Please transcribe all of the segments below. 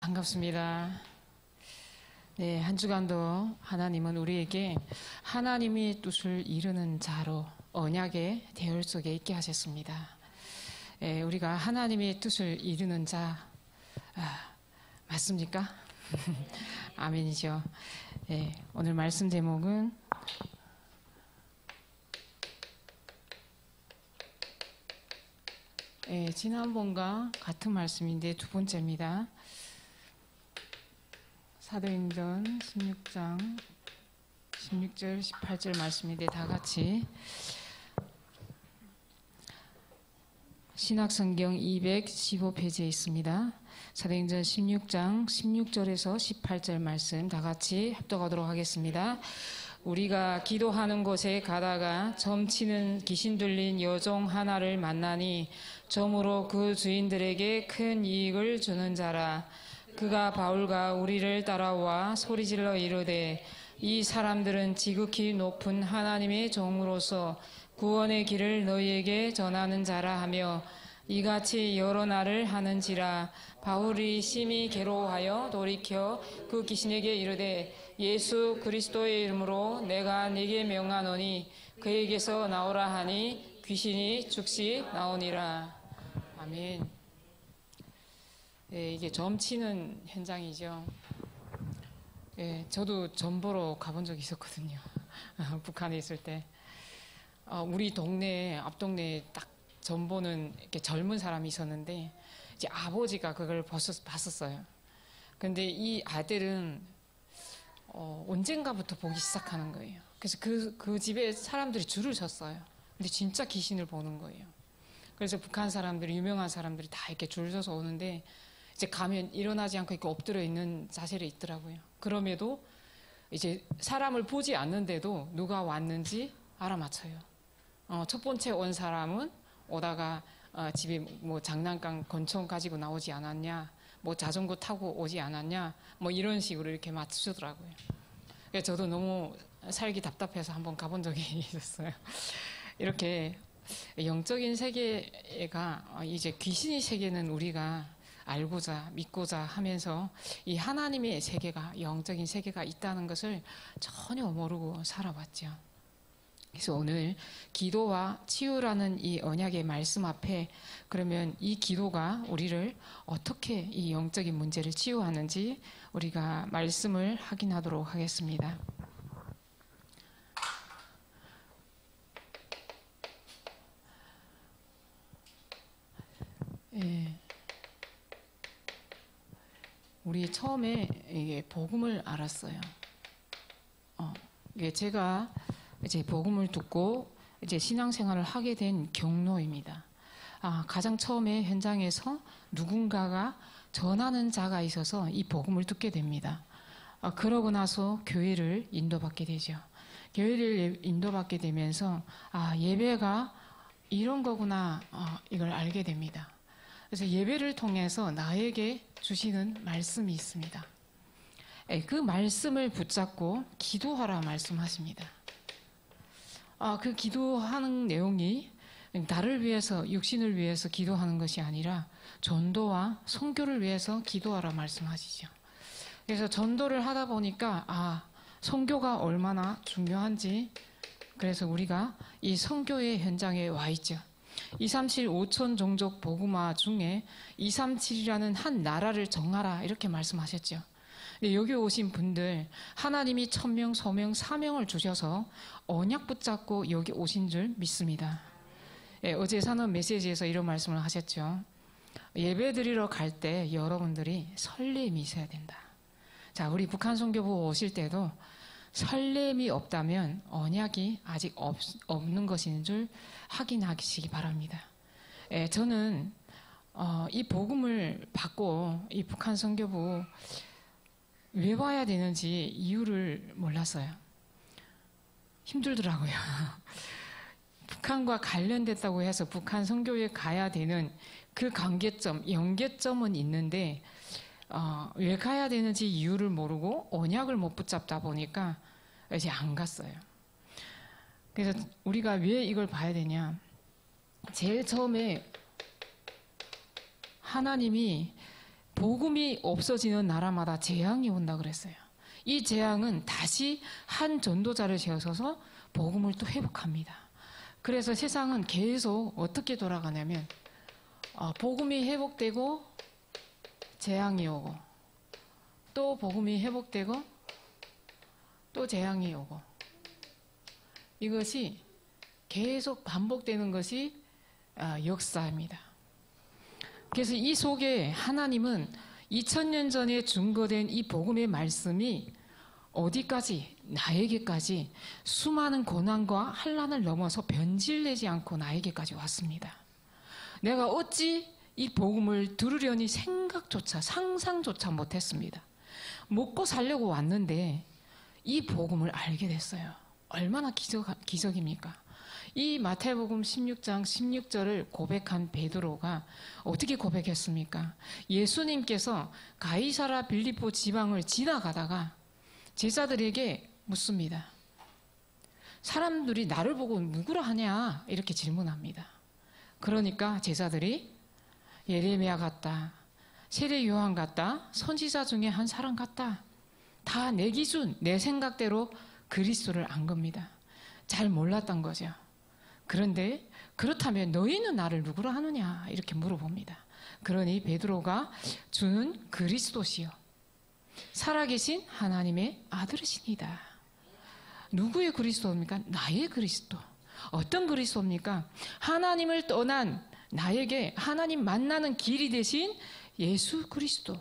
반갑습니다. 네, 한 주간도 하나님은 우리에게 하나님의 뜻을 이루는 자로 언약의 대열 속에 있게 하셨습니다. 우리가 하나님의 뜻을 이루는 자, 맞습니까? 아멘이죠. 오늘 말씀 제목은 지난번과 같은 말씀인데 두 번째입니다. 사도행전 16장 16절 18절 말씀인데 다 같이 신약성경 215페이지에 있습니다. 사도행전 16장 16절에서 18절 말씀 다 같이 합독하도록 하겠습니다. 우리가 기도하는 곳에 가다가 점치는 귀신 들린 여종 하나를 만나니 점으로 그 주인들에게 큰 이익을 주는 자라. 그가 바울과 우리를 따라와 소리질러 이르되 이 사람들은 지극히 높은 하나님의 종으로서 구원의 길을 너희에게 전하는 자라 하며 이같이 여러 날을 하는지라. 바울이 심히 괴로워하여 돌이켜 그 귀신에게 이르되 예수 그리스도의 이름으로 내가 네게 명하노니 그에게서 나오라 하니 귀신이 즉시 나오니라. 아멘. 이게 점치는 현장이죠. 저도 점 보러 가본 적이 있었거든요. 북한에 있을 때. 우리 동네에, 앞동네에 딱 점 보는 이렇게 젊은 사람이 있었는데, 이제 아버지가 그걸 봤었어요. 근데 이 아들은, 언젠가부터 보기 시작하는 거예요. 그래서 그 집에 사람들이 줄을 섰어요. 근데 진짜 귀신을 보는 거예요. 그래서 북한 사람들이, 유명한 사람들이 다 이렇게 줄 서서 오는데, 이제 가면 일어나지 않고 이렇게 엎드려 있는 자세로 있더라고요. 그럼에도 이제 사람을 보지 않는데도 누가 왔는지 알아맞혀요. 첫 번째 온 사람은 오다가 집에 뭐 장난감 권총 가지고 나오지 않았냐, 뭐 자전거 타고 오지 않았냐, 뭐 이런 식으로 이렇게 맞추더라고요. 그래서 저도 너무 살기 답답해서 한번 가본 적이 있었어요. 이렇게 영적인 세계가 이제 귀신의 세계는 우리가 알고자 믿고자 하면서 이 하나님의 세계가, 영적인 세계가 있다는 것을 전혀 모르고 살아왔죠. 그래서 오늘 기도와 치유라는 이 언약의 말씀 앞에 그러면 이 기도가 우리를 어떻게 이 영적인 문제를 치유하는지 우리가 말씀을 확인하도록 하겠습니다. 우리 처음에 이게 복음을 알았어요. 이게 제가 이제 복음을 듣고 이제 신앙생활을 하게 된 경로입니다. 가장 처음에 현장에서 누군가가 전하는 자가 있어서 이 복음을 듣게 됩니다. 그러고 나서 교회를 인도받게 되죠. 교회를 인도받게 되면서 예배가 이런 거구나, 이걸 알게 됩니다. 그래서 예배를 통해서 나에게 주시는 말씀이 있습니다. 그 말씀을 붙잡고 기도하라 말씀하십니다. 그 기도하는 내용이 나를 위해서, 육신을 위해서 기도하는 것이 아니라 전도와 선교를 위해서 기도하라 말씀하시죠. 그래서 전도를 하다 보니까 선교가 얼마나 중요한지, 그래서 우리가 이 선교의 현장에 와 있죠. 237 5천 종족 복음화 중에 237이라는 한 나라를 정하라 이렇게 말씀하셨죠. 여기 오신 분들 하나님이 천명, 소명, 사명을 주셔서 언약 붙잡고 여기 오신 줄 믿습니다. 어제 산업 메시지에서 이런 말씀을 하셨죠. 예배 드리러 갈 때 여러분들이 설렘이 있어야 된다. 자, 우리 북한 선교부 오실 때도 설렘이 없다면 언약이 아직 없는 것인 줄 확인하시기 바랍니다. 저는 이 복음을 받고 이 북한 선교부 왜 와야 되는지 이유를 몰랐어요. 힘들더라고요. 북한과 관련됐다고 해서 북한 선교에 가야 되는 그 관계점, 연계점은 있는데 왜 가야 되는지 이유를 모르고 언약을 못 붙잡다 보니까 이제 안 갔어요. 그래서 우리가 왜 이걸 봐야 되냐. 제일 처음에 하나님이 복음이 없어지는 나라마다 재앙이 온다 그랬어요. 이 재앙은 다시 한 전도자를 세워서 복음을 또 회복합니다. 그래서 세상은 계속 어떻게 돌아가냐면 복음이 회복되고 재앙이 오고 또 복음이 회복되고 또 재앙이 오고 이것이 계속 반복되는 것이 역사입니다. 그래서 이 속에 하나님은 2000년 전에 증거된 이 복음의 말씀이 어디까지 나에게까지 수많은 고난과 환난을 넘어서 변질되지 않고 나에게까지 왔습니다. 내가 어찌 이 복음을 들으려니 생각조차 상상조차 못했습니다. 먹고 살려고 왔는데 이 복음을 알게 됐어요. 얼마나 기적입니까? 이 마태복음 16장 16절을 고백한 베드로가 어떻게 고백했습니까? 예수님께서 가이사라 빌립보 지방을 지나가다가 제자들에게 묻습니다. 사람들이 나를 보고 누구라 하냐? 이렇게 질문합니다. 그러니까 제자들이 예레미야 같다, 세례 요한 같다, 선지자 중에 한 사람 같다. 다 내 기준, 내 생각대로 그리스도를 안 겁니다. 잘 몰랐던 거죠. 그런데 그렇다면 너희는 나를 누구라 하느냐? 이렇게 물어봅니다. 그러니 베드로가 주는 그리스도시요 살아계신 하나님의 아들이시니다. 누구의 그리스도입니까? 나의 그리스도. 어떤 그리스도입니까? 하나님을 떠난 나에게 하나님 만나는 길이 되신 예수 그리스도.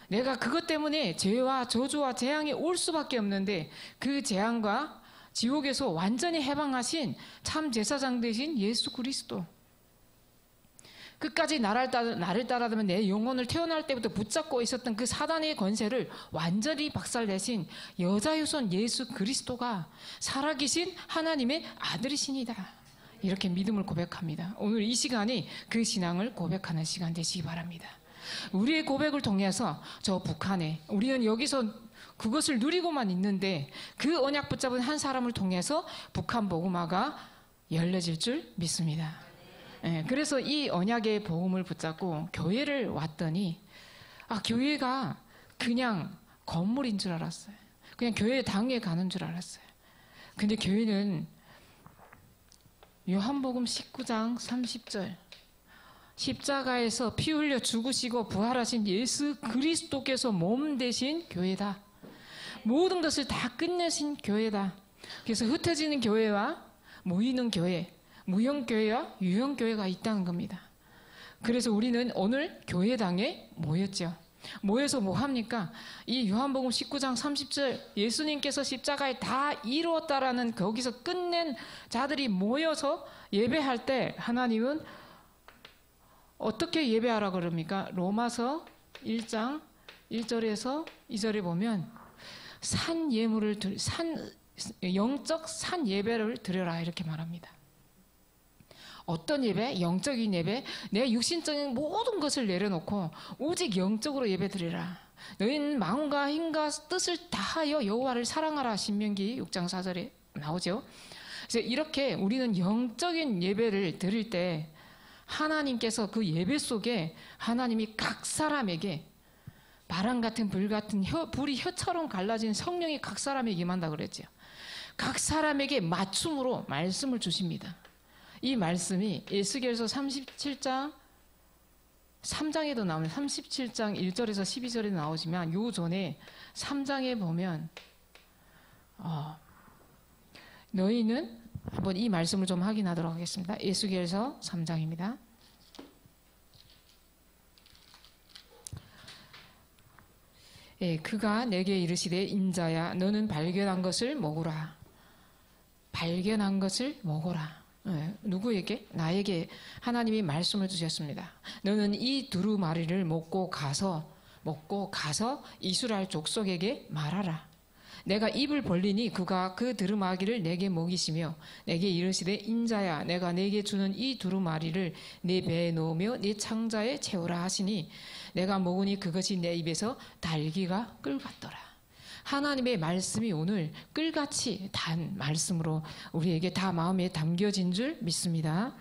내가 그것 때문에 죄와 저주와 재앙이 올 수밖에 없는데 그 재앙과 지옥에서 완전히 해방하신 참 제사장 되신 예수 그리스도. 끝까지 나를 따라다면 내 영혼을 태어날 때부터 붙잡고 있었던 그 사단의 권세를 완전히 박살내신 여자유손 예수 그리스도가 살아계신 하나님의 아들이시니다. 이렇게 믿음을 고백합니다. 오늘 이 시간이 그 신앙을 고백하는 시간 되시기 바랍니다. 우리의 고백을 통해서 저 북한에 우리는 여기서 그것을 누리고만 있는데 그 언약 붙잡은 한 사람을 통해서 북한 복음화가 열려질 줄 믿습니다. 그래서 이 언약의 복음을 붙잡고 교회를 왔더니 교회가 그냥 건물인 줄 알았어요. 그냥 교회 당에 가는 줄 알았어요. 근데 교회는 요한복음 19장 30절 십자가에서 피 흘려 죽으시고 부활하신 예수 그리스도께서 몸 되신 교회다. 모든 것을 다 끝내신 교회다. 그래서 흩어지는 교회와 모이는 교회, 무형교회와 유형교회가 있다는 겁니다. 그래서 우리는 오늘 교회당에 모였죠. 모여서 뭐 합니까? 이 요한복음 19장 30절 예수님께서 십자가에 다 이루었다라는 거기서 끝낸 자들이 모여서 예배할 때 하나님은 어떻게 예배하라 그럽니까? 로마서 1장 1절에서 2절에 보면 영적 산 예배를 드려라 이렇게 말합니다. 어떤 예배? 영적인 예배. 내 육신적인 모든 것을 내려놓고 오직 영적으로 예배 드리라. 너희는 마음과 힘과 뜻을 다하여 여호와를 사랑하라. 신명기 6장 4절에 나오죠. 그래서 이렇게 우리는 영적인 예배를 드릴 때 하나님께서 그 예배 속에 하나님이 각 사람에게 바람 같은 불 같은 불이 혀처럼 갈라진 성령이 각 사람에게 임한다 그랬죠. 각 사람에게 맞춤으로 말씀을 주십니다. 이 말씀이 에스겔서 37장 3장에도 나오면 37장 1절에서 12절에 나오지만 요 전에 3장에 보면 너희는 한번 이 말씀을 좀 확인하도록 하겠습니다. 에스겔서 3장입니다. 그가 내게 이르시되 인자야 너는 발견한 것을 먹으라. 발견한 것을 먹어라. 누구에게? 나에게 하나님이 말씀을 주셨습니다. 너는 이 두루마리를 먹고 가서 이스라엘 족속에게 말하라. 내가 입을 벌리니 그가 그 두루마리를 내게 먹이시며 내게 이르시되 인자야 내가 내게 주는 이 두루마리를 내 배에 넣으며 네 창자에 채우라 하시니 내가 먹으니 그것이 내 입에서 달기가 끓같더라. 하나님의 말씀이 오늘 끌같이 단 말씀으로 우리에게 다 마음에 담겨진 줄 믿습니다.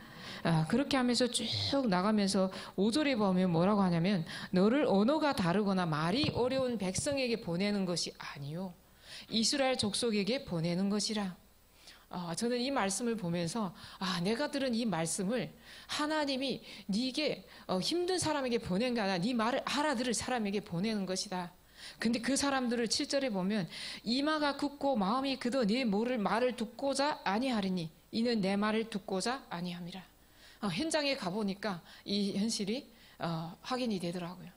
그렇게 하면서 쭉 나가면서 5절에 보면 뭐라고 하냐면 너를 언어가 다르거나 말이 어려운 백성에게 보내는 것이 아니요 이스라엘 족속에게 보내는 것이라. 저는 이 말씀을 보면서 내가 들은 이 말씀을 하나님이 네게 힘든 사람에게 보낸 게 아니라 네 말을 알아들을 사람에게 보내는 것이다. 근데 그 사람들을 7절에 보면 이마가 굳고 마음이 굳어 네 말을 듣고자 아니하리니 이는 내 말을 듣고자 아니함이라. 현장에 가보니까 이 현실이 확인이 되더라고요.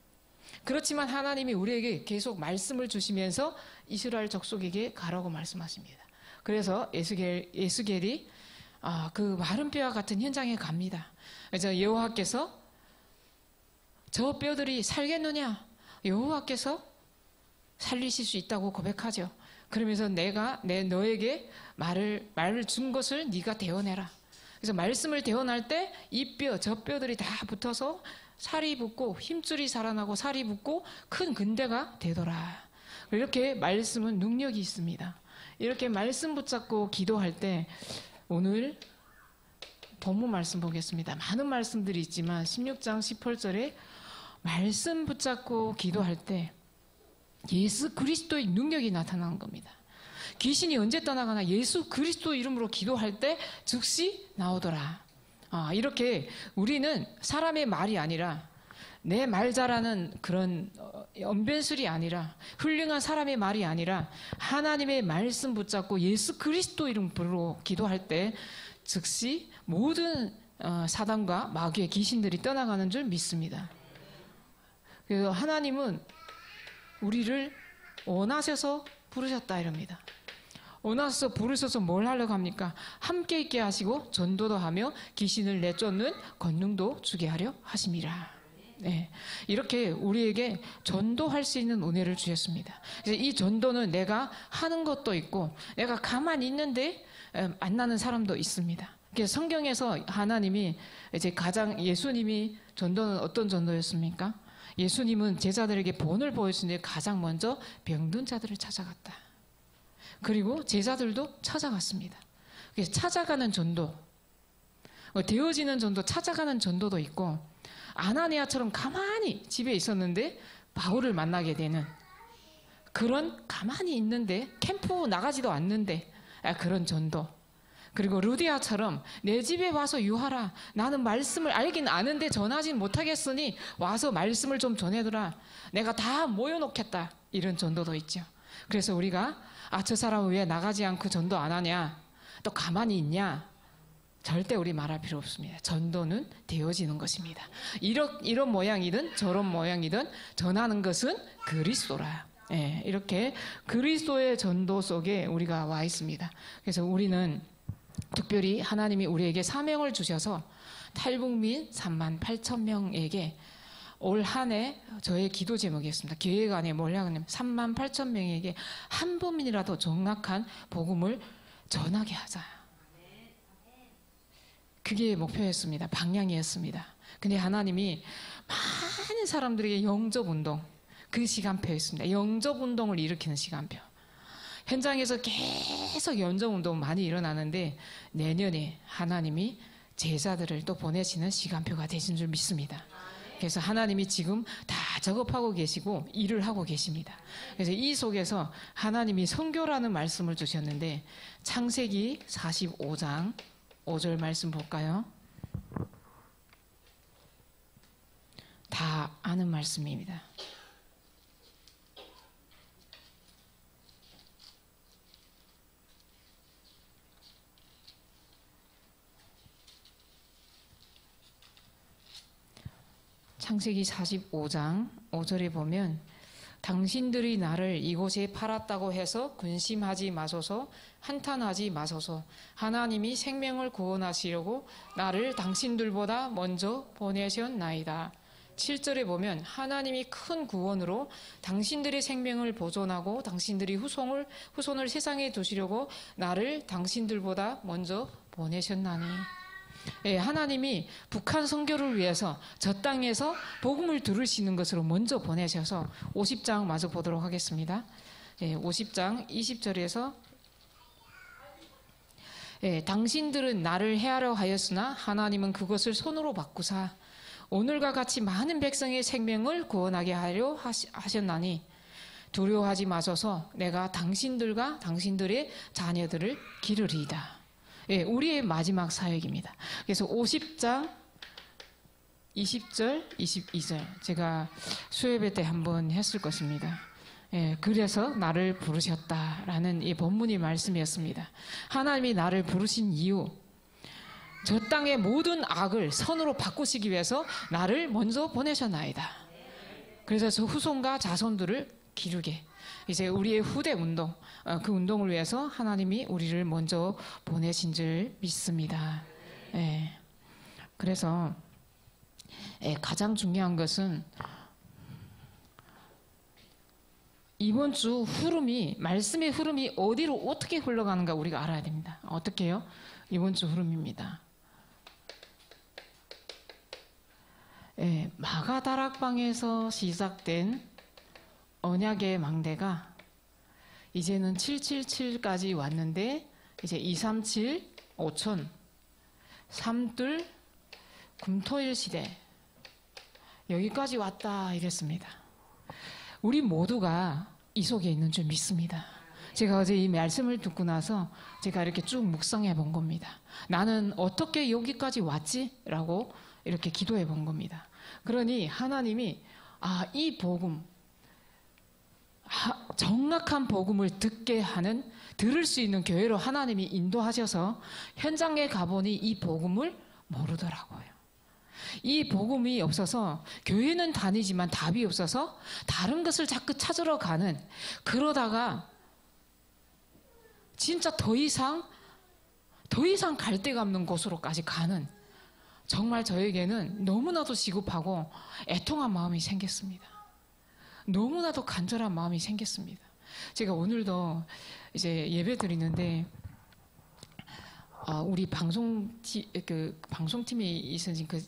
그렇지만 하나님이 우리에게 계속 말씀을 주시면서 이스라엘 족속에게 가라고 말씀하십니다. 그래서 에스겔이 그 마른 뼈와 같은 현장에 갑니다. 그래서 여호와께서 저 뼈들이 살겠느냐? 여호와께서 살리실 수 있다고 고백하죠. 그러면서 내가 너에게 말을 준 것을 네가 대언해라. 그래서 말씀을 대언할 때 이 뼈, 저 뼈들이 다 붙어서 살이 붙고 힘줄이 살아나고 살이 붙고 큰 근대가 되더라. 이렇게 말씀은 능력이 있습니다. 이렇게 말씀 붙잡고 기도할 때 오늘 본문 말씀 보겠습니다. 많은 말씀들이 있지만 16장 18절에 말씀 붙잡고 기도할 때 예수 그리스도의 능력이 나타나는 겁니다. 귀신이 언제 떠나가나 예수 그리스도 이름으로 기도할 때 즉시 나오더라. 이렇게 우리는 사람의 말이 아니라 내 말 잘하는 그런 언변술이 아니라 훌륭한 사람의 말이 아니라 하나님의 말씀 붙잡고 예수 그리스도 이름으로 기도할 때 즉시 모든 사단과 마귀의 귀신들이 떠나가는 줄 믿습니다. 그래서 하나님은 우리를 원하셔서 부르셨다 이럽니다. 원하셔서 부르셔서 뭘 하려고 합니까? 함께 있게 하시고 전도도 하며 귀신을 내쫓는 권능도 주게 하려 하심이라. 네, 이렇게 우리에게 전도할 수 있는 은혜를 주셨습니다. 그래서 이 전도는 내가 하는 것도 있고 내가 가만히 있는데 만나는 사람도 있습니다. 그래서 성경에서 하나님이 이제 예수님이 전도는 어떤 전도였습니까? 예수님은 제자들에게 본을 보여주는데 가장 먼저 병든 자들을 찾아갔다. 그리고 제자들도 찾아갔습니다. 그래서 찾아가는 전도, 되어지는 전도, 찾아가는 전도도 있고 아나니아처럼 가만히 집에 있었는데 바울을 만나게 되는 그런 가만히 있는데 캠프 나가지도 않는데 그런 전도. 그리고 루디아처럼 내 집에 와서 유하라. 나는 말씀을 알긴 아는데 전하진 못하겠으니 와서 말씀을 좀 전해두라. 내가 다 모여놓겠다. 이런 전도도 있죠. 그래서 우리가 저 사람은 왜 나가지 않고 전도 안 하냐? 또 가만히 있냐? 절대 우리 말할 필요 없습니다. 전도는 되어지는 것입니다. 이런 모양이든 저런 모양이든 전하는 것은 그리스도라. 이렇게 그리스도의 전도 속에 우리가 와 있습니다. 그래서 우리는 특별히 하나님이 우리에게 사명을 주셔서 탈북민 38,000명에게 올 한 해 저의 기도 제목이었습니다. 교회가 아니라 뭐냐고 하면 38,000명에게 한 번이라도 정확한 복음을 전하게 하자. 그게 목표였습니다. 방향이었습니다. 근데 하나님이 많은 사람들에게 영접운동, 그 시간표였습니다. 영접운동을 일으키는 시간표. 현장에서 계속 영접운동 많이 일어나는데 내년에 하나님이 제자들을 또 보내시는 시간표가 되신 줄 믿습니다. 그래서 하나님이 지금 다 작업하고 계시고 일을 하고 계십니다. 그래서 이 속에서 하나님이 선교라는 말씀을 주셨는데 창세기 45장 5절 말씀 볼까요? 다 아는 말씀입니다. 창세기 45장 5절에 보면 당신들이 나를 이곳에 팔았다고 해서 근심하지 마소서, 한탄하지 마소서. 하나님이 생명을 구원하시려고 나를 당신들보다 먼저 보내셨나이다. 7절에 보면 하나님이 큰 구원으로 당신들의 생명을 보존하고 당신들이 후손을 세상에 두시려고 나를 당신들보다 먼저 보내셨나니. 하나님이 북한 선교를 위해서 저 땅에서 복음을 들으시는 것으로 먼저 보내셔서 50장 마저 보도록 하겠습니다. 50장 20절에서 예, 당신들은 나를 해하려 하였으나 하나님은 그것을 손으로 바꾸사 오늘과 같이 많은 백성의 생명을 구원하게 하려 하셨나니 두려워하지 마소서. 내가 당신들과 당신들의 자녀들을 기르리이다. 예, 우리의 마지막 사역입니다. 그래서 50장 20절, 22절 제가 수요예배 때 한번 했을 것입니다. 예, 그래서 나를 부르셨다라는 이 본문의 말씀이었습니다. 하나님이 나를 부르신 이유, 저 땅의 모든 악을 선으로 바꾸시기 위해서 나를 먼저 보내셨나이다. 그래서 저 후손과 자손들을 기르게, 이제 우리의 후대 운동, 그 운동을 위해서 하나님이 우리를 먼저 보내신 줄 믿습니다. 예, 그래서 가장 중요한 것은 이번 주 흐름이, 말씀의 흐름이 어디로 어떻게 흘러가는가 우리가 알아야 됩니다. 어떻게 해요? 이번 주 흐름입니다. 마가다락방에서 시작된 언약의 망대가 이제는 777까지 왔는데, 이제 237, 5천, 3둘, 금토일 시대, 여기까지 왔다 이랬습니다. 우리 모두가 이 속에 있는 줄 믿습니다. 제가 어제 이 말씀을 듣고 나서 제가 이렇게 쭉 묵상해 본 겁니다. 나는 어떻게 여기까지 왔지? 라고 이렇게 기도해 본 겁니다. 그러니 하나님이 이 복음, 정확한 복음을 듣게 하는, 들을 수 있는 교회로 하나님이 인도하셔서 현장에 가보니 이 복음을 모르더라고요. 이 복음이 없어서 교회는 다니지만 답이 없어서 다른 것을 자꾸 찾으러 가는, 그러다가 진짜 더 이상 갈 데가 없는 곳으로까지 가는, 정말 저에게는 너무나도 시급하고 애통한 마음이 생겼습니다. 너무나도 간절한 마음이 생겼습니다. 제가 오늘도 이제 예배 드리는데 우리 방송팀에 있으신 그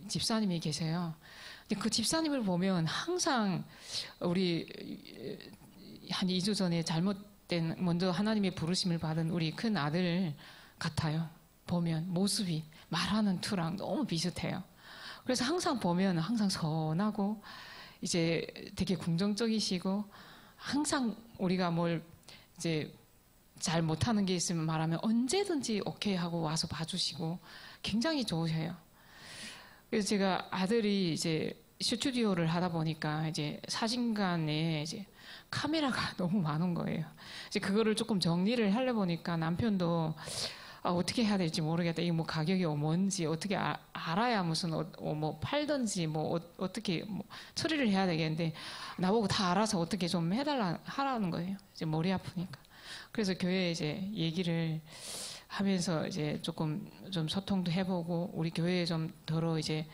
집사님이 계세요. 그 집사님을 보면 항상 우리 한 2주 전에 잘못된, 먼저 하나님의 부르심을 받은 우리 큰 아들 같아요. 보면 모습이, 말하는 투랑 너무 비슷해요. 그래서 항상 보면 항상 선하고 이제 되게 긍정적이시고, 항상 우리가 뭘 이제 잘 못하는 게 있으면 말하면 언제든지 오케이 하고 와서 봐주시고 굉장히 좋으셔요. 그래서 제가 아들이 이제 스튜디오를 하다 보니까 이제 사진관에 이제 카메라가 너무 많은 거예요. 이제 그거를 조금 정리를 하려 보니까 남편도 어떻게 해야 될지 모르겠다. 이게 뭐 가격이 뭔지 어떻게 알아야 무슨 뭐 팔든지 뭐 어떻게 뭐 처리를 해야 되겠는데, 나보고 다 알아서 어떻게 좀 하라는 거예요. 이제 머리 아프니까. 그래서 교회에 이제 얘기를 하면서 이제 조금 좀 소통도 해보고, 우리 교회에 좀 덜어 이제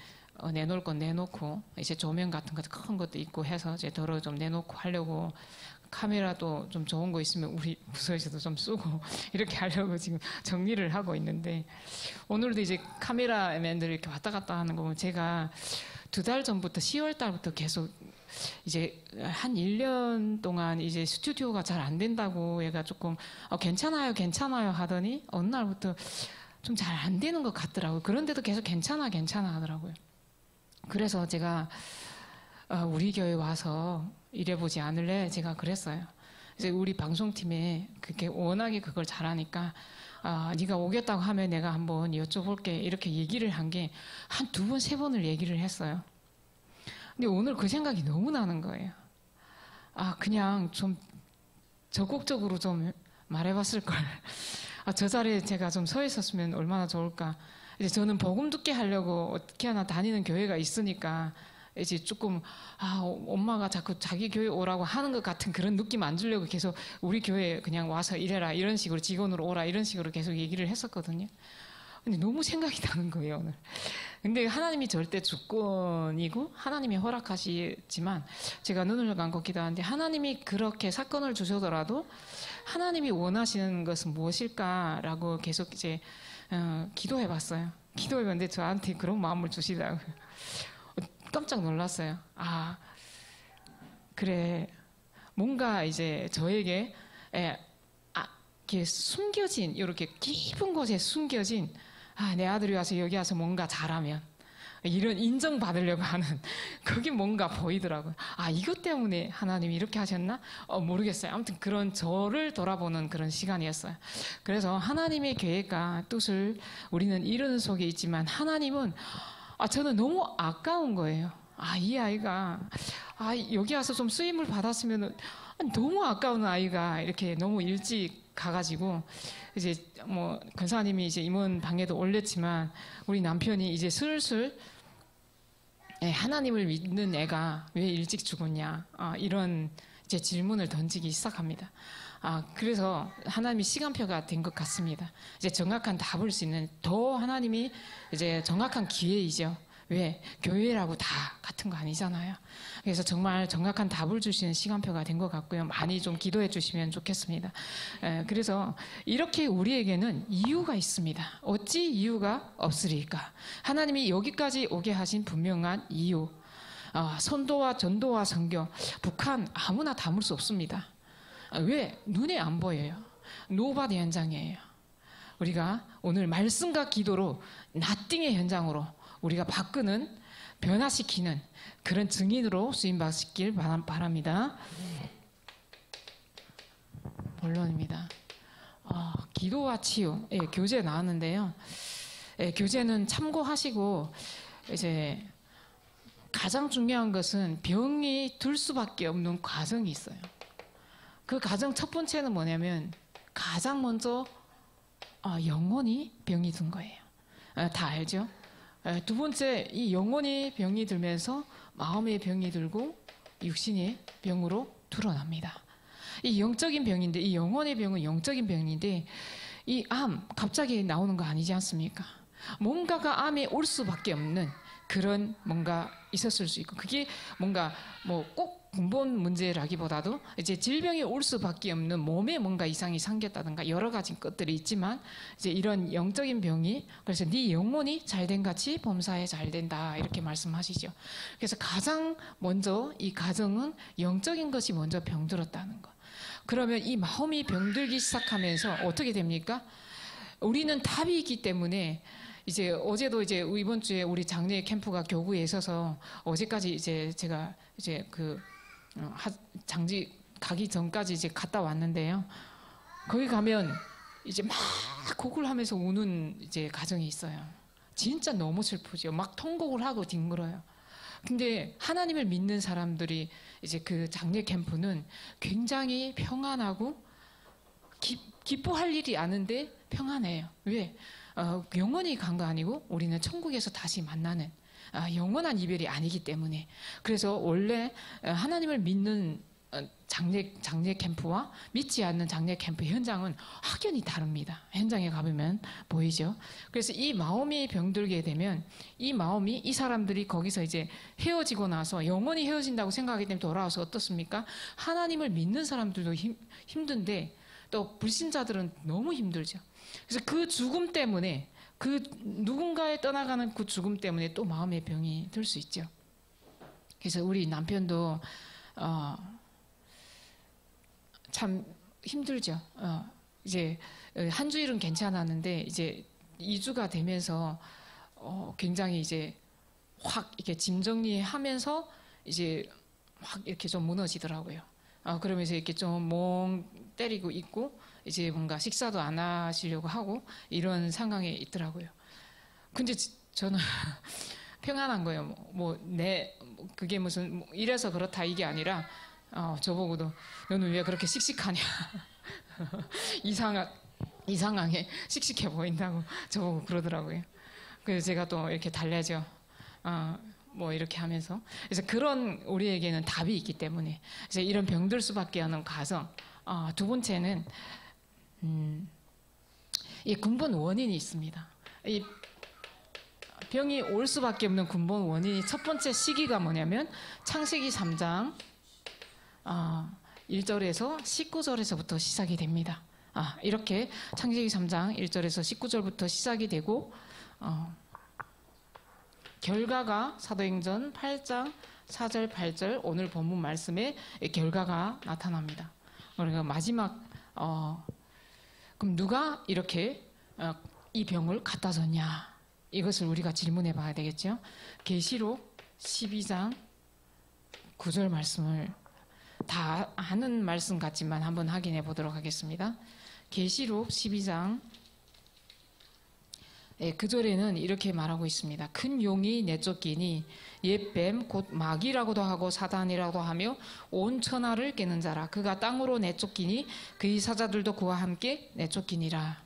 내놓을 건 내놓고, 이제 조명 같은 것 큰 것도 있고 해서 이제 덜어 좀 내놓고 하려고, 카메라도 좀 좋은 거 있으면 우리 부서에서도 좀 쓰고 이렇게 하려고 지금 정리를 하고 있는데, 오늘도 이제 카메라맨들 이렇게 왔다 갔다 하는 거 보면 제가 2달 전부터 10월 달부터 계속 이제 한 1년 동안 이제 스튜디오가 잘 안 된다고 얘가 조금 괜찮아요 하더니 어느 날부터 좀 잘 안 되는 것 같더라고요. 그런데도 계속 괜찮아 하더라고요. 그래서 제가 우리 교회 와서 일해보지 않을래? 제가 그랬어요. 이제 우리 방송팀에 그렇게 워낙에 그걸 잘하니까 네가 오겠다고 하면 내가 한번 여쭤볼게, 이렇게 얘기를 한 게 한 2번, 3번을 얘기를 했어요. 근데 오늘 그 생각이 너무 나는 거예요. 그냥 좀 적극적으로 좀 말해봤을 걸. 저 자리에 제가 좀 서 있었으면 얼마나 좋을까. 이제 저는 복음 듣게 하려고 어떻게 하나 다니는 교회가 있으니까 이제 조금 엄마가 자꾸 자기 교회 오라고 하는 것 같은 그런 느낌 안 주려고 계속 우리 교회에 그냥 와서 일해라, 이런 식으로 직원으로 오라, 이런 식으로 계속 얘기를 했었거든요. 근데 너무 생각이 나는 거예요, 오늘. 근데 하나님이 절대 주권이고 하나님이 허락하시지만, 제가 눈을 감고 기도하는데 하나님이 그렇게 사건을 주셔더라도 하나님이 원하시는 것은 무엇일까라고 계속 이제 기도해 봤어요. 기도해봤는데 저한테 그런 마음을 주시더라고요. 깜짝 놀랐어요. 그래, 뭔가 이제 저에게 이렇게 숨겨진, 이렇게 깊은 곳에 숨겨진, 내 아들이 와서 여기 와서 뭔가 잘하면, 이런 인정받으려고 하는 그게 뭔가 보이더라고요. 이것 때문에 하나님이 이렇게 하셨나? 모르겠어요. 아무튼 그런 저를 돌아보는 그런 시간이었어요. 그래서 하나님의 계획과 뜻을 우리는 이루는 속에 있지만 하나님은 저는 너무 아까운 거예요. 이 아이가 여기 와서 좀 쓰임을 받았으면 너무 아까운 아이가 이렇게 너무 일찍 가가지고 이제 뭐 권사님이 이제 임원 방에도 올렸지만 우리 남편이 이제 슬슬 하나님을 믿는 애가 왜 일찍 죽었냐 이런 이제 질문을 던지기 시작합니다. 그래서 하나님이 시간표가 된 것 같습니다. 이제 정확한 답을 수 있는 더 하나님이 이제 정확한 기회이죠. 왜? 교회라고 다 같은 거 아니잖아요. 그래서 정말 정확한 답을 주시는 시간표가 된 것 같고요. 많이 좀 기도해 주시면 좋겠습니다. 그래서 이렇게 우리에게는 이유가 있습니다. 어찌 이유가 없으리까? 하나님이 여기까지 오게 하신 분명한 이유. 선도와 전도와 선교. 북한 아무나 담을 수 없습니다. 왜? 눈에 안 보여요. 노바디 현장이에요. 우리가 오늘 말씀과 기도로 나띵의 현장으로 우리가 바꾸는, 변화시키는 그런 증인으로 쓰임받으시길 바랍니다. 본론입니다. 기도와 치유. 교재 나왔는데요. 교재는 참고하시고, 이제 가장 중요한 것은 병이 들 수밖에 없는 과정이 있어요. 그 과정 첫 번째는 뭐냐면, 가장 먼저 영혼이 병이 든 거예요. 다 알죠? 두 번째, 이 영혼이 병이 들면서 마음의 병이 들고 육신의 병으로 드러납니다. 이 영적인 병인데, 이 영혼의 병은 영적인 병인데, 이 암 갑자기 나오는 거 아니지 않습니까? 뭔가가 암에 올 수밖에 없는 그런 뭔가 있었을 수 있고, 그게 뭔가 뭐 꼭 근본 문제라기보다도 이제 질병이 올 수밖에 없는 몸에 뭔가 이상이 생겼다든가 여러 가지 것들이 있지만, 이제 이런 영적인 병이, 그래서 네 영혼이 잘된 같이 범사에 잘된다 이렇게 말씀하시죠. 그래서 가장 먼저 이 가정은 영적인 것이 먼저 병들었다는 거. 그러면 이 마음이 병들기 시작하면서 어떻게 됩니까? 우리는 답이 있기 때문에, 이제 어제도 이제 이번 주에 우리 장례 캠프가 교구에 있어서 어제까지 이제 제가 이제 그 장지 가기 전까지 이제 갔다 왔는데요. 거기 가면 이제 막 곡을 하면서 우는 이제 가정이 있어요. 진짜 너무 슬프죠. 막 통곡을 하고 뒹굴어요. 근데 하나님을 믿는 사람들이 이제 그 장례 캠프는 굉장히 평안하고 기뻐할 일이 아는데 평안해요. 왜? 영원히 간 거 아니고 우리는 천국에서 다시 만나는 영원한 이별이 아니기 때문에. 그래서 원래 하나님을 믿는 장례 캠프와 믿지 않는 장례 캠프 현장은 확연히 다릅니다. 현장에 가보면 보이죠. 그래서 이 마음이 병들게 되면 이 마음이, 이 사람들이 거기서 이제 헤어지고 나서 영원히 헤어진다고 생각하기 때문에 돌아와서 어떻습니까? 하나님을 믿는 사람들도 힘든데 또 불신자들은 너무 힘들죠. 그래서 그 죽음 때문에, 그 누군가에 떠나가는 그 죽음 때문에 또 마음의 병이 들 수 있죠. 그래서 우리 남편도 참 힘들죠. 이제 한 주일은 괜찮았는데 이제 2주가 되면서 굉장히 이제 확 이렇게 짐 정리하면서 이제 확 이렇게 좀 무너지더라고요. 그러면서 이렇게 좀 멍 때리고 있고 이제 뭔가 식사도 안 하시려고 하고 이런 상황에 있더라고요. 근데 저는 평안한 거예요. 그게 무슨 이래서 그렇다 이게 아니라 저보고도 너는 왜 그렇게 씩씩하냐 이상하게 씩씩해 보인다고 저보고 그러더라고요. 그래서 제가 또 이렇게 달래죠. 뭐 이렇게 하면서. 그래서 그런 우리에게는 답이 있기 때문에 이제 이런 병들 수밖에 없는 과정. 두 번째는 이 근본 원인이 있습니다. 이 병이 올 수밖에 없는 근본 원인이, 첫 번째 시기가 뭐냐면 창세기 3장 1절에서 19절에서부터 시작이 됩니다. 이렇게 창세기 3장 1절에서 19절부터 시작이 되고 결과가 사도행전 8장 4절 8절 오늘 본문 말씀에 결과가 나타납니다. 그러니까 마지막 그럼 누가 이렇게 이 병을 갖다 줬냐? 이것을 우리가 질문해 봐야 되겠죠. 계시록 12장 9절 말씀을 다 아는 말씀 같지만 한번 확인해 보도록 하겠습니다. 계시록 12장 9절에는 이렇게 말하고 있습니다. 큰 용이 내쫓기니 옛뱀 곧 마귀라고도 하고 사단이라고 하며 온 천하를 깨는 자라. 그가 땅으로 내쫓기니 그의 사자들도 그와 함께 내쫓기니라.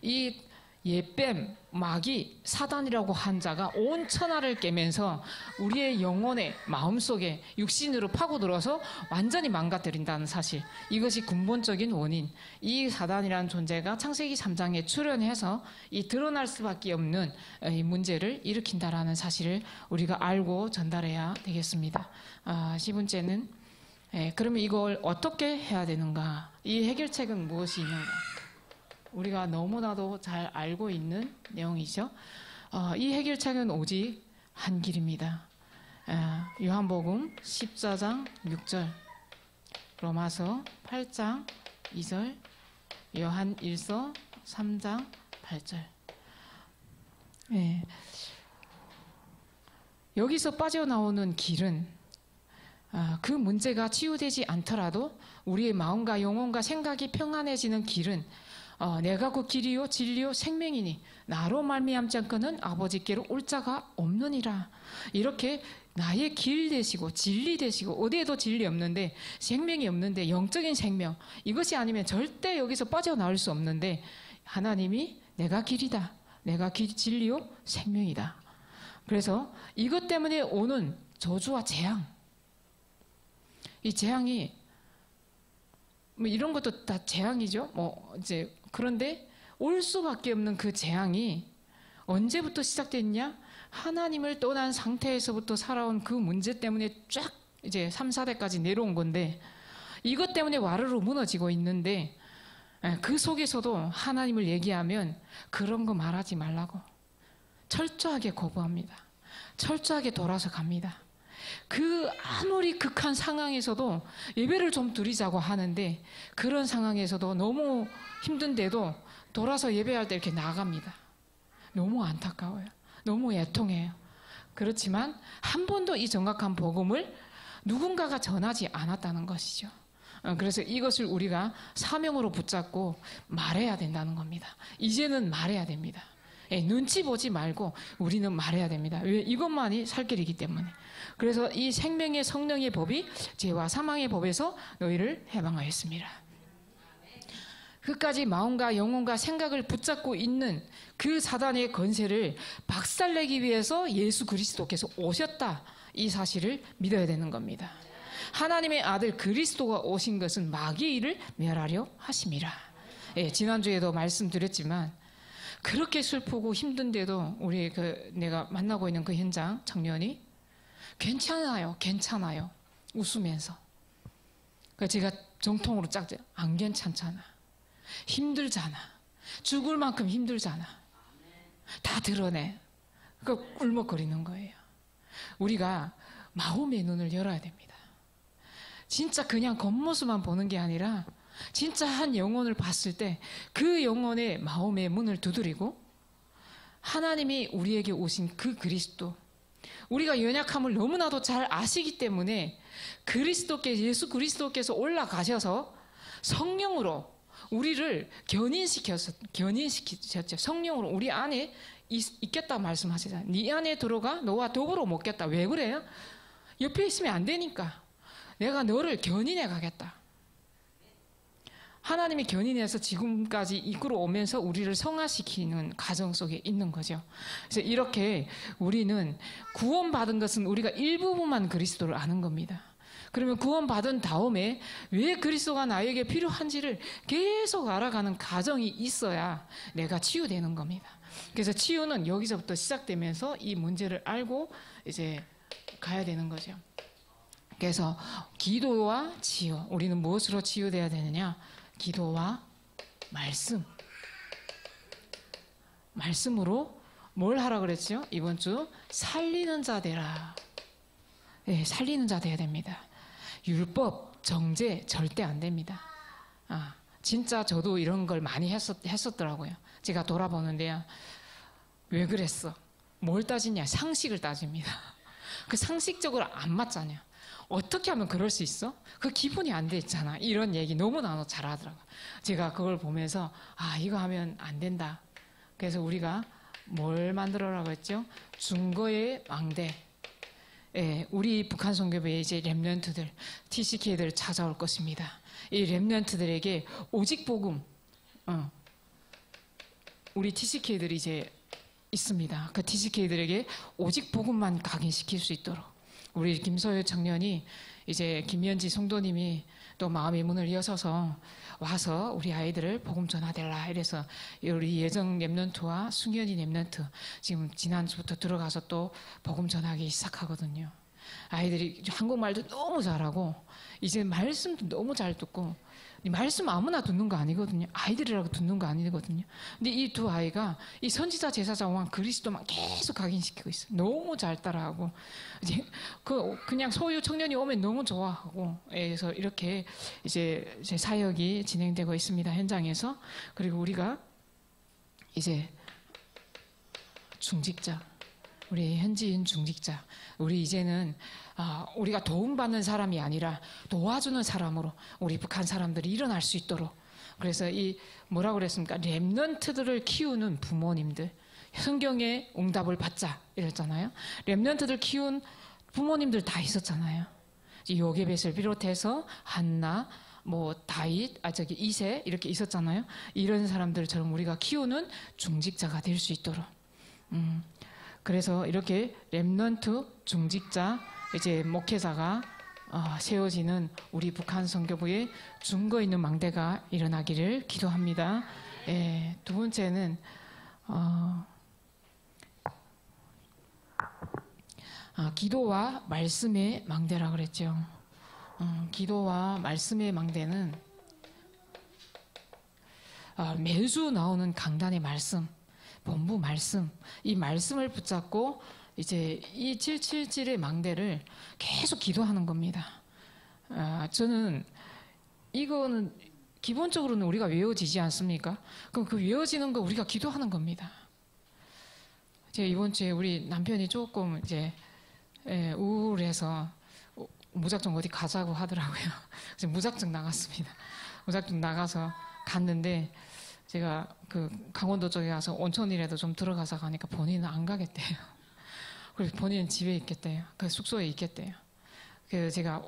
이 옛뱀, 마귀, 사단이라고 한 자가 온 천하를 깨면서 우리의 영혼의 마음속에 육신으로 파고들어서 완전히 망가뜨린다는 사실, 이것이 근본적인 원인. 이 사단이라는 존재가 창세기 3장에 출현해서 이 드러날 수밖에 없는 이 문제를 일으킨다라는 사실을 우리가 알고 전달해야 되겠습니다. 10번째는 그러면 이걸 어떻게 해야 되는가? 이 해결책은 무엇이 있는가? 우리가 너무나도 잘 알고 있는 내용이죠. 이 해결책은 오직 한 길입니다. 요한복음 14장 6절, 로마서 8장 2절, 요한 1서 3장 8절. 여기서 빠져나오는 길은 그 문제가 치유되지 않더라도 우리의 마음과 영혼과 생각이 평안해지는 길은 내가 그 길이요 진리요 생명이니 나로 말미암지 않고는 아버지께로 올 자가 없느니라. 이렇게 나의 길 되시고 진리 되시고, 어디에도 진리 없는데 생명이 없는데 영적인 생명, 이것이 아니면 절대 여기서 빠져나올 수 없는데 하나님이 내가 길이다, 내가 진리요 생명이다. 그래서 이것 때문에 오는 저주와 재앙, 이 재앙이 뭐 이런 것도 다 재앙이죠. 이제 그런데 올 수밖에 없는 그 재앙이 언제부터 시작됐냐? 하나님을 떠난 상태에서부터 살아온 그 문제 때문에 쫙 이제 3, 4대까지 내려온 건데, 이것 때문에 와르르 무너지고 있는데 그 속에서도 하나님을 얘기하면 그런 거 말하지 말라고 철저하게 거부합니다. 철저하게 돌아서 갑니다. 그 아무리 극한 상황에서도 예배를 좀 드리자고 하는데, 그런 상황에서도 너무 힘든데도 돌아서 예배할 때 이렇게 나갑니다. 너무 안타까워요. 너무 애통해요. 그렇지만 한 번도 이 정확한 복음을 누군가가 전하지 않았다는 것이죠. 그래서 이것을 우리가 사명으로 붙잡고 말해야 된다는 겁니다. 이제는 말해야 됩니다. 눈치 보지 말고 우리는 말해야 됩니다. 왜? 이것만이 살 길이기 때문에. 그래서 이 생명의 성령의 법이 죄와 사망의 법에서 너희를 해방하였습니다. 끝까지 마음과 영혼과 생각을 붙잡고 있는 그 사단의 권세를 박살내기 위해서 예수 그리스도께서 오셨다, 이 사실을 믿어야 되는 겁니다. 하나님의 아들 그리스도가 오신 것은 마귀의 일을 멸하려 하심이라. 지난주에도 말씀드렸지만 그렇게 슬프고 힘든데도 우리 내가 만나고 있는 그 현장 청년이 괜찮아요, 괜찮아요 웃으면서, 제가 정통으로 짝지, 안 괜찮잖아, 힘들잖아, 죽을 만큼 힘들잖아, 다 드러내. 울먹거리는 거예요. 우리가 마음의 눈을 열어야 됩니다. 진짜 그냥 겉모습만 보는 게 아니라 진짜 한 영혼을 봤을 때 그 영혼의 마음의 문을 두드리고, 하나님이 우리에게 오신 그 그리스도, 우리가 연약함을 너무나도 잘 아시기 때문에 예수 그리스도께서 올라가셔서 성령으로 우리를 견인시키셨죠. 성령으로 우리 안에 있겠다 말씀하시잖아요. 네 안에 들어가 너와 더불어 먹겠다. 왜 그래요? 옆에 있으면 안 되니까 내가 너를 견인해 가겠다. 하나님이 견인해서 지금까지 이끌어 오면서 우리를 성화시키는 과정 속에 있는 거죠. 그래서 이렇게 우리는 구원받은 것은 우리가 일부분만 그리스도를 아는 겁니다. 그러면 구원받은 다음에 왜 그리스도가 나에게 필요한지를 계속 알아가는 과정이 있어야 내가 치유되는 겁니다. 그래서 치유는 여기서부터 시작되면서 이 문제를 알고 이제 가야 되는 거죠. 그래서 기도와 치유, 우리는 무엇으로 치유돼야 되느냐? 기도와 말씀으로 뭘 하라 그랬죠? 이번 주 살리는 자 되라. 살리는 자 돼야 됩니다. 율법, 정죄 절대 안 됩니다. 진짜 저도 이런 걸 많이 했었더라고요. 제가 돌아보는데요. 왜 그랬어? 뭘 따지냐? 상식을 따집니다. 그 상식적으로 안 맞잖아요. 어떻게 하면 그럴 수 있어? 그 기분이 안 돼 있잖아. 이런 얘기 너무나 잘하더라고요. 제가 그걸 보면서 이거 하면 안 된다. 그래서 우리가 뭘 만들어라고 했죠? 증거의 망대. 예, 우리 북한 선교부에 이제 렘넌트들, TCK들 찾아올 것입니다. 이 렘넌트들에게 오직 복음, 우리 TCK들이 이제 있습니다. 그 TCK들에게 오직 복음만 각인시킬 수 있도록 우리 김소유 청년이 이제 김연지 성도님이 또 마음의 문을 여셔서 와서 우리 아이들을 복음 전하달라 이래서 우리 예정 렘넌트와 승현이 렘넌트 지금 지난주부터 들어가서 또 복음 전하기 시작하거든요. 아이들이 한국말도 너무 잘하고 이제 말씀도 너무 잘 듣고 말씀 아무나 듣는 거 아니거든요. 아이들이라고 듣는 거 아니거든요. 근데 이 두 아이가 이 선지자 제사장 왕 그리스도만 계속 각인시키고 있어요. 너무 잘 따라하고 이제 그냥 소유 청년이 오면 너무 좋아하고 그래서 이렇게 이제 제 사역이 진행되고 있습니다. 현장에서. 그리고 우리가 이제 중직자 우리 현지인 중직자 우리 이제는 우리가 도움받는 사람이 아니라 도와주는 사람으로 우리 북한 사람들이 일어날 수 있도록 그래서 이 뭐라고 그랬습니까? 렘넌트들을 키우는 부모님들 성경의 응답을 받자 이랬잖아요. 렘넌트들 키운 부모님들 다 있었잖아요. 요게벳을 비롯해서 한나 다윗, 이세 이렇게 있었잖아요. 이런 사람들처럼 우리가 키우는 중직자가 될 수 있도록 그래서 이렇게 렘넌트 중직자 이제 목회자가 세워지는 우리 북한 선교부의 증거 있는 망대가 일어나기를 기도합니다. 예, 두 번째는 기도와 말씀의 망대라 그랬죠. 기도와 말씀의 망대는 매주 나오는 강단의 말씀. 본부 말씀, 이 말씀을 붙잡고 이제 이 777의 망대를 계속 기도하는 겁니다. 저는 이거는 기본적으로는 우리가 외워지지 않습니까? 그럼 그 외워지는 거 우리가 기도하는 겁니다. 제가 이번 주에 우리 남편이 조금 이제 우울해서 무작정 어디 가자고 하더라고요. 그래서 무작정 나갔습니다. 무작정 나가서 갔는데 제가 그 강원도 쪽에 가서 온천이라도 좀 들어가서 가니까 본인은 안 가겠대요. 그래서 본인은 집에 있겠대요. 그 숙소에 있겠대요. 그래서 제가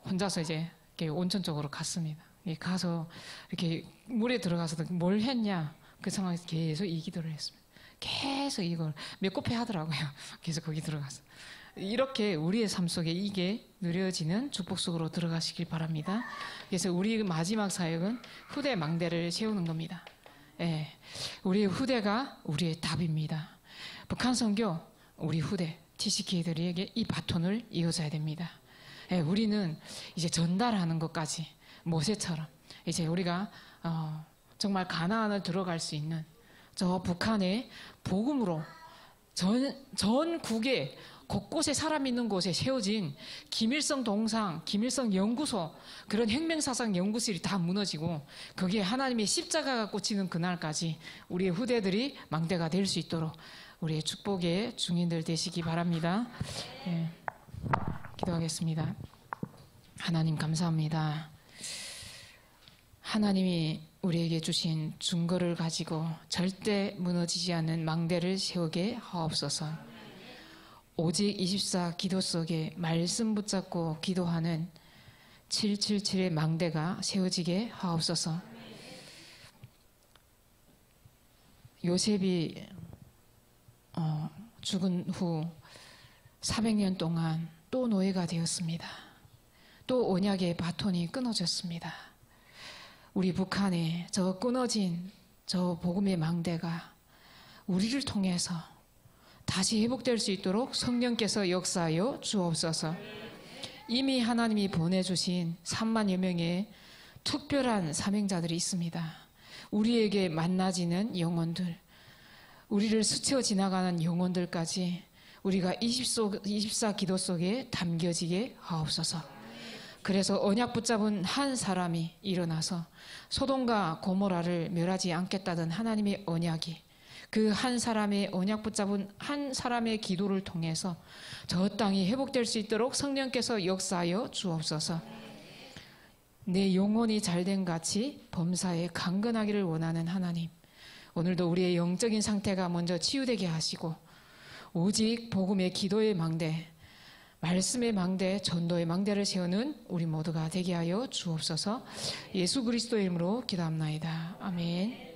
혼자서 이제 이렇게 온천 쪽으로 갔습니다. 가서 이렇게 물에 들어가서 뭘 했냐 그 상황에서 계속 이 기도를 했습니다. 계속 이걸 몇 코페 하더라고요. 계속 거기 들어가서 이렇게 우리의 삶 속에 이게 누려지는 축복 속으로 들어가시길 바랍니다. 그래서 우리 마지막 사역은 후대 망대를 세우는 겁니다. 예, 우리 후대가 우리의 답입니다. 북한 선교 우리 후대 TCK들에게 이 바톤을 이어줘야 됩니다. 예, 우리는 이제 전달하는 것까지 모세처럼 이제 우리가 정말 가나안을 들어갈 수 있는 저 북한의 복음으로 전국에 곳곳에 사람 있는 곳에 세워진 김일성 동상, 김일성 연구소 그런 혁명사상 연구실이 다 무너지고 거기에 하나님의 십자가가 꽂히는 그날까지 우리의 후대들이 망대가 될 수 있도록 우리의 축복의 증인들 되시기 바랍니다. 예, 기도하겠습니다. 하나님 감사합니다. 하나님이 우리에게 주신 증거를 가지고 절대 무너지지 않는 망대를 세우게 하옵소서. 오직 24 기도 속에 말씀 붙잡고 기도하는 777의 망대가 세워지게 하옵소서. 요셉이 죽은 후 400년 동안 또 노예가 되었습니다. 또 언약의 바톤이 끊어졌습니다. 우리 북한의 저 끊어진 저 복음의 망대가 우리를 통해서 다시 회복될 수 있도록 성령께서 역사하여 주옵소서. 이미 하나님이 보내주신 3만여 명의 특별한 사명자들이 있습니다. 우리에게 만나지는 영혼들, 우리를 스쳐 지나가는 영혼들까지 우리가 24 기도 속에 담겨지게 하옵소서. 그래서 언약 붙잡은 한 사람이 일어나서 소돔과 고모라를 멸하지 않겠다던 하나님의 언약이 그 한 사람의 언약 붙잡은 한 사람의 기도를 통해서 저 땅이 회복될 수 있도록 성령께서 역사하여 주옵소서. 내 영혼이 잘된 같이 범사에 강건하기를 원하는 하나님, 오늘도 우리의 영적인 상태가 먼저 치유되게 하시고 오직 복음의 기도의 망대, 말씀의 망대, 전도의 망대를 세우는 우리 모두가 되게 하여 주옵소서. 예수 그리스도의 이름으로 기도합나이다. 아멘.